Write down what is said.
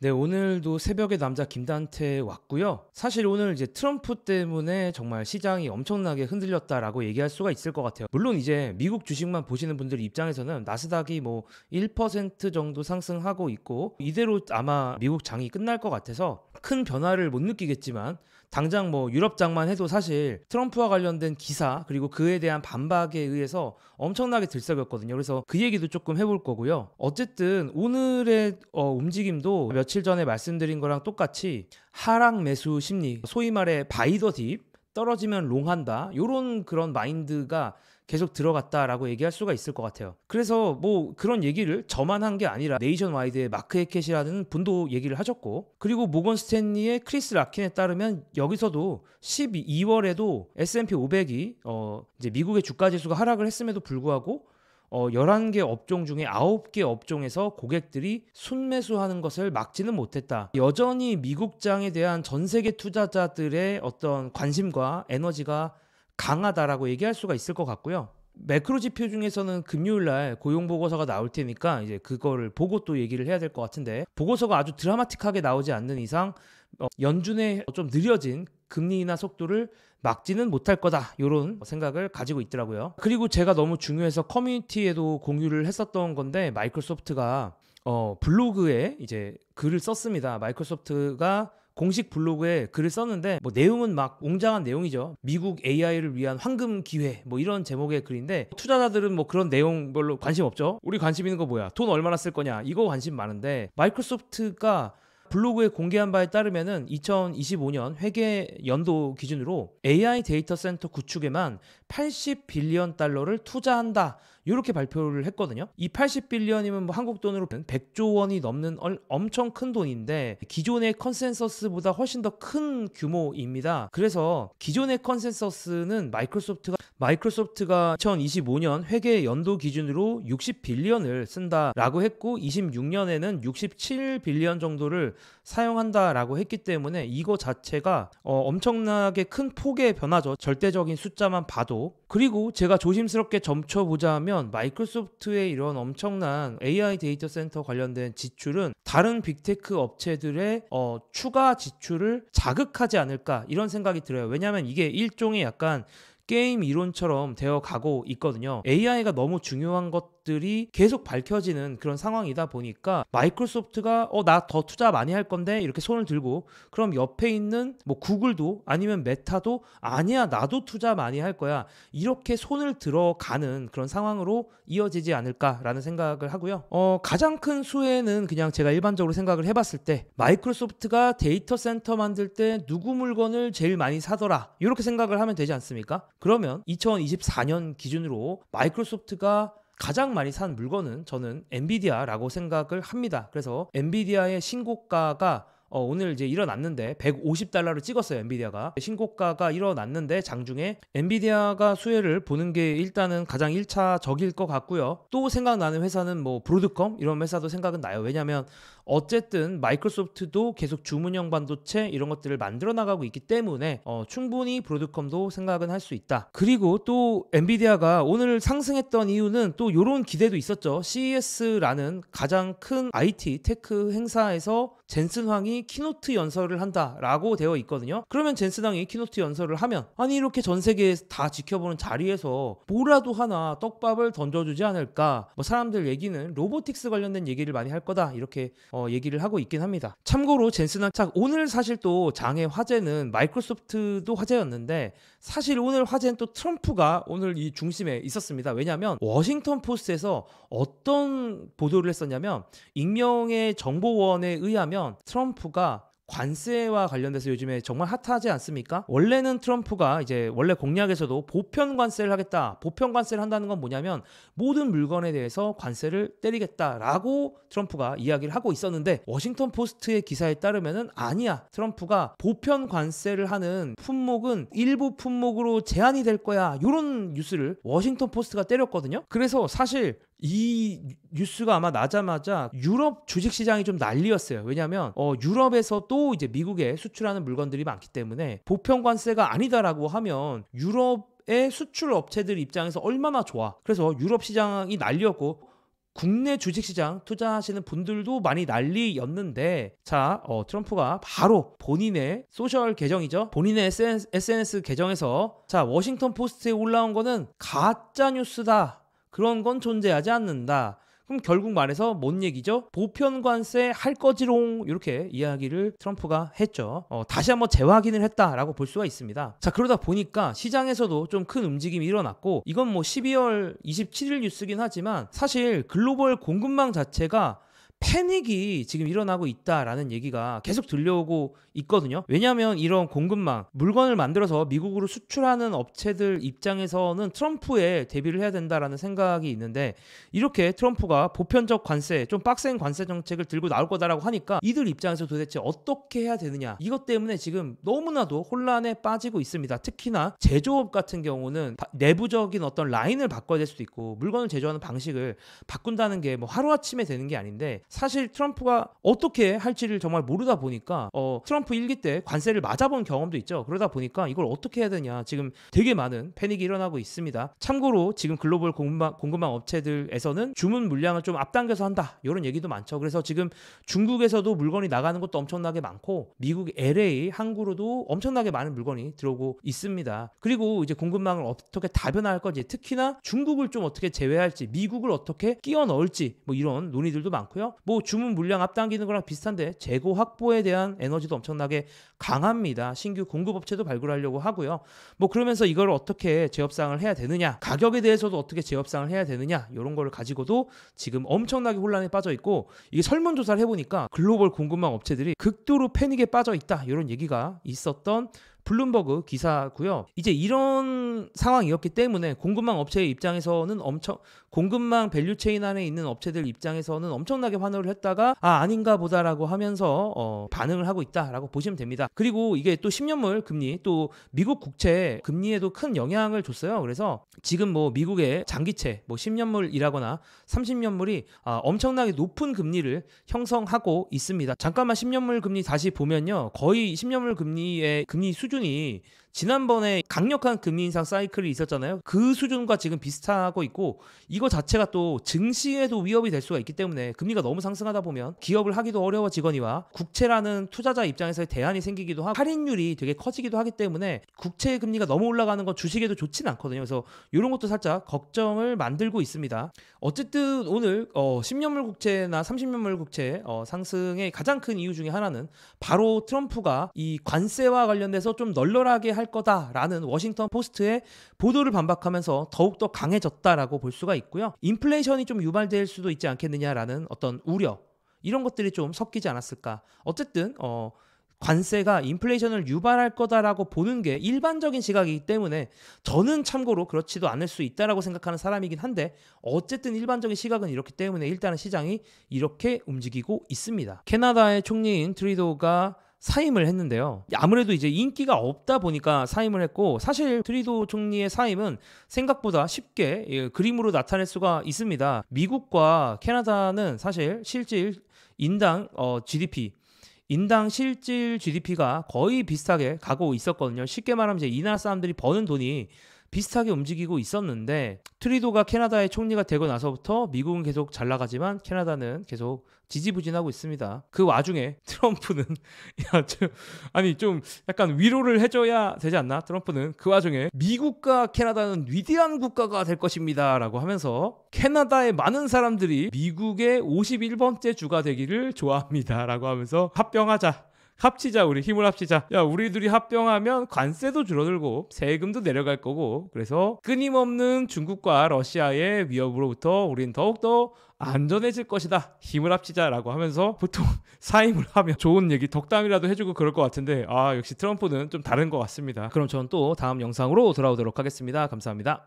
네, 오늘도 새벽에 남자 김단태 왔고요. 사실 오늘 이제 트럼프 때문에 정말 시장이 엄청나게 흔들렸다라고 얘기할 수가 있을 것 같아요. 물론 이제 미국 주식만 보시는 분들 입장에서는 나스닥이 뭐 1% 정도 상승하고 있고 이대로 아마 미국 장이 끝날 것 같아서 큰 변화를 못 느끼겠지만 당장 뭐 유럽장만 해도 사실 트럼프와 관련된 기사 그리고 그에 대한 반박에 의해서 엄청나게 들썩였거든요. 그래서 그 얘기도 조금 해볼 거고요. 어쨌든 오늘의 움직임도 며칠 전에 말씀드린 거랑 똑같이 하락 매수 심리, 소위 말해 바이 더 딥, 떨어지면 롱한다, 요런 그런 마인드가 계속 들어갔다라고 얘기할 수가 있을 것 같아요. 그래서 뭐 그런 얘기를 저만 한 게 아니라 네이션와이드의 마크 해켓이라는 분도 얘기를 하셨고, 그리고 모건 스탠리의 크리스 라킨에 따르면 여기서도 12월에도 S&P 500이 이제 미국의 주가 지수가 하락을 했음에도 불구하고 11개 업종 중에 9개 업종에서 고객들이 순매수하는 것을 막지는 못했다. 여전히 미국장에 대한 전 세계 투자자들의 어떤 관심과 에너지가 강하다라고 얘기할 수가 있을 것 같고요. 매크로 지표 중에서는 금요일날 고용 보고서가 나올 테니까 이제 그거를 보고 또 얘기를 해야 될 것 같은데, 보고서가 아주 드라마틱하게 나오지 않는 이상 연준의 좀 느려진 금리 인하 속도를 막지는 못할 거다, 이런 생각을 가지고 있더라고요. 그리고 제가 너무 중요해서 커뮤니티에도 공유를 했었던 건데, 마이크로소프트가 블로그에 이제 글을 썼습니다. 마이크로소프트가 공식 블로그에 글을 썼는데 뭐 내용은 막 웅장한 내용이죠. 미국 AI를 위한 황금 기회 뭐 이런 제목의 글인데, 투자자들은 뭐 그런 내용 별로 관심 없죠. 우리 관심 있는 거 뭐야? 돈 얼마나 쓸 거냐? 이거 관심 많은데, 마이크로소프트가 블로그에 공개한 바에 따르면은 2025년 회계 연도 기준으로 AI 데이터 센터 구축에만 80빌리언 달러를 투자한다, 이렇게 발표를 했거든요. 이 80빌리언이면 뭐 한국 돈으로 100조 원이 넘는 엄청 큰 돈인데, 기존의 컨센서스보다 훨씬 더 큰 규모입니다. 그래서 기존의 컨센서스는 마이크로소프트가 2025년 회계 연도 기준으로 60빌리언을 쓴다라고 했고, 26년에는 67빌리언 정도를 사용한다라고 했기 때문에 이거 자체가 엄청나게 큰 폭의 변화죠. 절대적인 숫자만 봐도. 그리고 제가 조심스럽게 점쳐보자면 마이크로소프트의 이런 엄청난 AI 데이터 센터 관련된 지출은 다른 빅테크 업체들의 추가 지출을 자극하지 않을까, 이런 생각이 들어요. 왜냐하면 이게 일종의 약간 게임 이론처럼 되어 가고 있거든요. AI가 너무 중요한 것들이 계속 밝혀지는 그런 상황이다 보니까 마이크로소프트가 나 더 투자 많이 할 건데 이렇게 손을 들고, 그럼 옆에 있는 뭐 구글도 아니면 메타도 아니야 나도 투자 많이 할 거야, 이렇게 손을 들어가는 그런 상황으로 이어지지 않을까라는 생각을 하고요. 가장 큰 수혜는 그냥 제가 일반적으로 생각을 해봤을 때, 마이크로소프트가 데이터 센터 만들 때 누구 물건을 제일 많이 사더라, 이렇게 생각을 하면 되지 않습니까? 그러면 2024년 기준으로 마이크로소프트가 가장 많이 산 물건은 저는 엔비디아라고 생각을 합니다. 그래서 엔비디아의 신고가가 오늘 이제 일어났는데 $150를 찍었어요. 엔비디아가 신고가가 일어났는데, 장중에 엔비디아가 수혜를 보는 게 일단은 가장 1차적일 것 같고요. 또 생각나는 회사는 뭐 브로드컴 이런 회사도 생각은 나요. 왜냐하면 어쨌든 마이크로소프트도 계속 주문형 반도체 이런 것들을 만들어 나가고 있기 때문에 충분히 브로드컴도 생각은 할 수 있다. 그리고 또 엔비디아가 오늘 상승했던 이유는 또 이런 기대도 있었죠. CES라는 가장 큰 IT 테크 행사에서 젠슨 황이 키노트 연설을 한다라고 되어 있거든요. 그러면 젠슨 황이 키노트 연설을 하면, 아니 이렇게 전 세계 다 지켜보는 자리에서 뭐라도 하나 떡밥을 던져주지 않을까, 뭐 사람들 얘기는 로보틱스 관련된 얘기를 많이 할 거다, 이렇게 얘기를 하고 있긴 합니다. 참고로 젠슨 황, 오늘 사실 또 장의 화제는 마이크로소프트도 화제였는데, 사실 오늘 화제는 또 트럼프가 오늘 이 중심에 있었습니다. 왜냐하면 워싱턴 포스트에서 어떤 보도를 했었냐면, 익명의 정보원에 의하면 트럼프가 관세와 관련돼서 요즘에 정말 핫하지 않습니까? 원래는 트럼프가 이제 원래 공약에서도 보편 관세를 하겠다. 보편 관세를 한다는 건 뭐냐면 모든 물건에 대해서 관세를 때리겠다라고 트럼프가 이야기를 하고 있었는데, 워싱턴 포스트의 기사에 따르면은 아니야, 트럼프가 보편 관세를 하는 품목은 일부 품목으로 제한이 될 거야, 이런 뉴스를 워싱턴 포스트가 때렸거든요. 그래서 사실 이 뉴스가 아마 나자마자 유럽 주식시장이 좀 난리였어요. 왜냐하면 유럽에서 또 이제 미국에 수출하는 물건들이 많기 때문에 보편 관세가 아니다라고 하면 유럽의 수출 업체들 입장에서 얼마나 좋아. 그래서 유럽 시장이 난리였고, 국내 주식시장 투자하시는 분들도 많이 난리였는데, 자, 트럼프가 바로 본인의 소셜 계정이죠. 본인의 SNS 계정에서, 자, 워싱턴 포스트에 올라온 거는 가짜 뉴스다. 그런 건 존재하지 않는다. 그럼 결국 말해서 뭔 얘기죠? 보편 관세 할 거지롱, 이렇게 이야기를 트럼프가 했죠. 다시 한번 재확인을 했다라고 볼 수가 있습니다. 자, 그러다 보니까 시장에서도 좀 큰 움직임이 일어났고, 이건 뭐 12월 27일 뉴스긴 하지만 사실 글로벌 공급망 자체가 패닉이 지금 일어나고 있다라는 얘기가 계속 들려오고 있거든요. 왜냐하면 이런 공급망, 물건을 만들어서 미국으로 수출하는 업체들 입장에서는 트럼프에 대비를 해야 된다라는 생각이 있는데, 이렇게 트럼프가 보편적 관세, 좀 빡센 관세 정책을 들고 나올 거다라고 하니까 이들 입장에서 도대체 어떻게 해야 되느냐, 이것 때문에 지금 너무나도 혼란에 빠지고 있습니다. 특히나 제조업 같은 경우는 내부적인 어떤 라인을 바꿔야 될 수도 있고, 물건을 제조하는 방식을 바꾼다는 게 뭐 하루아침에 되는 게 아닌데, 사실 트럼프가 어떻게 할지를 정말 모르다 보니까 트럼프 일기 때 관세를 맞아본 경험도 있죠. 그러다 보니까 이걸 어떻게 해야 되냐, 지금 되게 많은 패닉이 일어나고 있습니다. 참고로 지금 글로벌 공급망 업체들에서는 주문 물량을 좀 앞당겨서 한다, 이런 얘기도 많죠. 그래서 지금 중국에서도 물건이 나가는 것도 엄청나게 많고, 미국 LA 항구로도 엄청나게 많은 물건이 들어오고 있습니다. 그리고 이제 공급망을 어떻게 다변화할 건지, 특히나 중국을 좀 어떻게 제외할지, 미국을 어떻게 끼워 넣을지, 뭐 이런 논의들도 많고요. 뭐 주문 물량 앞당기는 거랑 비슷한데 재고 확보에 대한 에너지도 엄청나게 강합니다. 신규 공급업체도 발굴하려고 하고요. 뭐 그러면서 이걸 어떻게 재협상을 해야 되느냐, 가격에 대해서도 어떻게 재협상을 해야 되느냐, 이런 거를 가지고도 지금 엄청나게 혼란에 빠져 있고, 이게 설문조사를 해보니까 글로벌 공급망 업체들이 극도로 패닉에 빠져 있다, 이런 얘기가 있었던 블룸버그 기사고요. 이제 이런 상황이었기 때문에 공급망 업체의 입장에서는 공급망 밸류체인 안에 있는 업체들 입장에서는 엄청나게 환호를 했다가 아닌가 보다라고 하면서 반응을 하고 있다라고 보시면 됩니다. 그리고 이게 또 10년물 금리, 또 미국 국채 금리에도 큰 영향을 줬어요. 그래서 지금 뭐 미국의 장기채, 뭐 10년물이라거나 30년물이 엄청나게 높은 금리를 형성하고 있습니다. 잠깐만 10년물 금리 다시 보면요, 거의 10년물 금리의 금리 수준이 지난번에 강력한 금리 인상 사이클이 있었잖아요. 그 수준과 지금 비슷하고 있고, 이거 자체가 또 증시에도 위협이 될 수가 있기 때문에 금리가 너무 상승하다 보면 기업을 하기도 어려워지거니와 국채라는 투자자 입장에서 대안이 생기기도 하고, 할인율이 되게 커지기도 하기 때문에 국채 금리가 너무 올라가는 건 주식에도 좋진 않거든요. 그래서 이런 것도 살짝 걱정을 만들고 있습니다. 어쨌든 오늘 10년물 국채나 30년물 국채 상승의 가장 큰 이유 중에 하나는 바로 트럼프가 이 관세와 관련돼서 좀 널널하게 할 거다라는 워싱턴 포스트의 보도를 반박하면서 더욱더 강해졌다라고 볼 수가 있고요. 인플레이션이 좀 유발될 수도 있지 않겠느냐라는 어떤 우려, 이런 것들이 좀 섞이지 않았을까. 어쨌든 관세가 인플레이션을 유발할 거다라고 보는 게 일반적인 시각이기 때문에 저는 참고로 그렇지도 않을 수 있다라고 생각하는 사람이긴 한데, 어쨌든 일반적인 시각은 이렇기 때문에 일단은 시장이 이렇게 움직이고 있습니다. 캐나다의 총리인 트리도가 사임을 했는데요. 아무래도 이제 인기가 없다 보니까 사임을 했고, 사실 트리도 총리의 사임은 생각보다 쉽게 그림으로 나타낼 수가 있습니다. 미국과 캐나다는 사실 실질 인당 인당 실질 GDP가 거의 비슷하게 가고 있었거든요. 쉽게 말하면 이제 이 나라 사람들이 버는 돈이 비슷하게 움직이고 있었는데, 트리도가 캐나다의 총리가 되고 나서부터 미국은 계속 잘 나가지만 캐나다는 계속 지지부진하고 있습니다. 그 와중에 트럼프는 좀 약간 위로를 해줘야 되지 않나? 트럼프는 그 와중에 미국과 캐나다는 위대한 국가가 될 것입니다 라고 하면서 캐나다의 많은 사람들이 미국의 51번째 주가 되기를 좋아합니다 라고 하면서 합치자, 우리 힘을 합치자. 야, 우리들이 합병하면 관세도 줄어들고 세금도 내려갈 거고, 그래서 끊임없는 중국과 러시아의 위협으로부터 우린 더욱더 안전해질 것이다. 힘을 합치자라고 하면서 보통 사임을 하면 좋은 얘기, 덕담이라도 해주고 그럴 것 같은데, 역시 트럼프는 좀 다른 것 같습니다. 그럼 저는 또 다음 영상으로 돌아오도록 하겠습니다. 감사합니다.